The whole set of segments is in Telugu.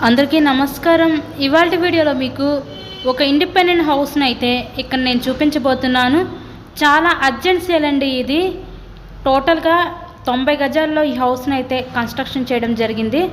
అందరికీ నమస్కారం. ఇవాల్టి వీడియోలో మీకు ఒక ఇండిపెండెంట్ హౌస్ని అయితే ఇక్కడ నేను చూపించబోతున్నాను. చాలా అర్జెంట్ సేల్ అండి ఇది. టోటల్గా 90 గజాల్లో ఈ హౌస్ని అయితే కన్స్ట్రక్షన్ చేయడం జరిగింది.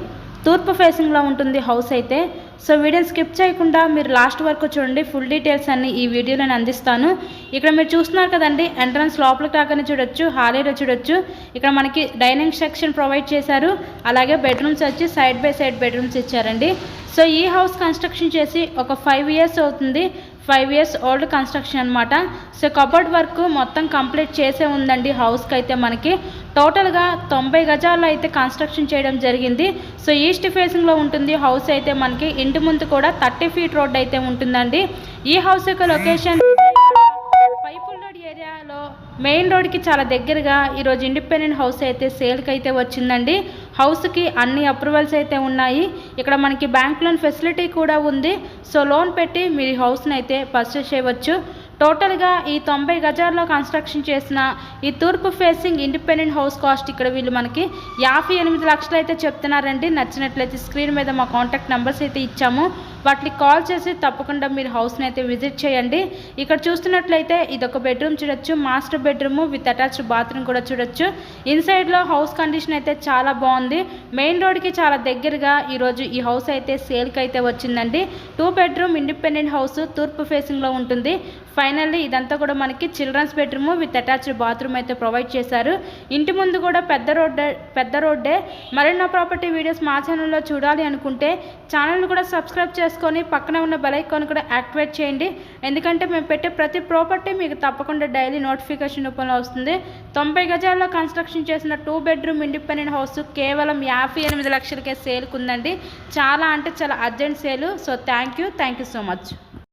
తూర్పు ఫేసింగ్లో ఉంటుంది హౌస్ అయితే. సో వీడియోని స్కిప్ చేయకుండా మీరు లాస్ట్ వరకు చూడండి. ఫుల్ డీటెయిల్స్ అన్ని ఈ వీడియోలో నేను అందిస్తాను. ఇక్కడ మీరు చూస్తున్నారు కదండి, ఎంట్రన్స్ లోపలికి రాగానే చూడొచ్చు, హాల్ ఏరియా చూడొచ్చు. ఇక్కడ మనకి డైనింగ్ సెక్షన్ ప్రొవైడ్ చేశారు. అలాగే బెడ్రూమ్స్ వచ్చి సైడ్ బై సైడ్ బెడ్రూమ్స్ ఇచ్చారండి. సో ఈ హౌస్ కన్స్ట్రక్షన్ చేసి ఒక 5 ఇయర్స్ అవుతుంది. 5 ఇయర్స్ ఓల్డ్ కన్స్ట్రక్షన్ అనమాట. సో కబోర్డ్ వర్క్ మొత్తం కంప్లీట్ చేసే ఉందండి హౌస్కి అయితే. మనకి టోటల్గా 90 గజాల్లో అయితే కన్స్ట్రక్షన్ చేయడం జరిగింది. సో ఈస్ట్ ఫేసింగ్లో ఉంటుంది హౌస్ అయితే. మనకి ఇంటి ముందు కూడా 30 ఫీట్ రోడ్ అయితే ఉంటుందండి. ఈ హౌస్ యొక్క లొకేషన్ పైపుల్ రోడ్ ఏరియాలో మెయిన్ రోడ్కి చాలా దగ్గరగా ఈరోజు ఇండిపెండెంట్ హౌస్ అయితే సేల్కి అయితే వచ్చిందండి. హౌస్కి అన్ని అప్రూవల్స్ అయితే ఉన్నాయి. ఇక్కడ మనకి బ్యాంక్ లోన్ ఫెసిలిటీ కూడా ఉంది. సో లోన్ పెట్టి మీరు ఈ హౌస్ని అయితే పర్చేస్ చేయవచ్చు. టోటల్గా ఈ 90 గజాల్లో కన్స్ట్రక్షన్ చేసిన ఈ తూర్పు ఫేసింగ్ ఇండిపెండెంట్ హౌస్ కాస్ట్ ఇక్కడ వీళ్ళు మనకి 58 లక్షలు అయితే చెప్తున్నారండి. నచ్చినట్లయితే స్క్రీన్ మీద మా కాంటాక్ట్ నెంబర్స్ అయితే ఇచ్చాము. వాటికి కాల్ చేసి తప్పకుండా మీరు హౌస్ని అయితే విజిట్ చేయండి. ఇక్కడ చూస్తున్నట్లయితే ఇదొక బెడ్రూమ్ చూడొచ్చు, master bedroom with attached bathroom కూడా చూడొచ్చు. ఇన్సైడ్లో హౌస్ కండిషన్ అయితే చాలా బాగుంది. మెయిన్ రోడ్కి చాలా దగ్గరగా ఈరోజు ఈ హౌస్ అయితే సేల్కి అయితే వచ్చిందండి. 2 బెడ్రూమ్ ఇండిపెండెంట్ హౌస్ తూర్పు ఫేసింగ్లో ఉంటుంది. ఫైనల్లీ ఇదంతా కూడా మనకి children's bedroom with attached bathroom అయితే ప్రొవైడ్ చేశారు. ఇంటి ముందు కూడా పెద్ద రోడ్డే. మరెన్నో ప్రాపర్టీ వీడియోస్ మా ఛానల్లో చూడాలి అనుకుంటే ఛానల్ని కూడా సబ్స్క్రైబ్ చేసుకొని పక్కనే ఉన్న బెల్ ఐకాన్ కూడా యాక్టివేట్ చేయండి. ఎందుకంటే మేము పెట్టే ప్రతి ప్రాపర్టీ మీకు తప్పకుండా డైలీ నోటిఫికేషన్ రూపంలో వస్తుంది. 90 గజాల్లో కన్స్ట్రక్షన్ చేసిన 2 బెడ్రూమ్ ఇండిపెండెంట్ హౌస్ కేవలం 58 లక్షలకే సేల్కి ఉందండి. చాలా అంటే చాలా అర్జెంట్ సేలు. So thank you so much.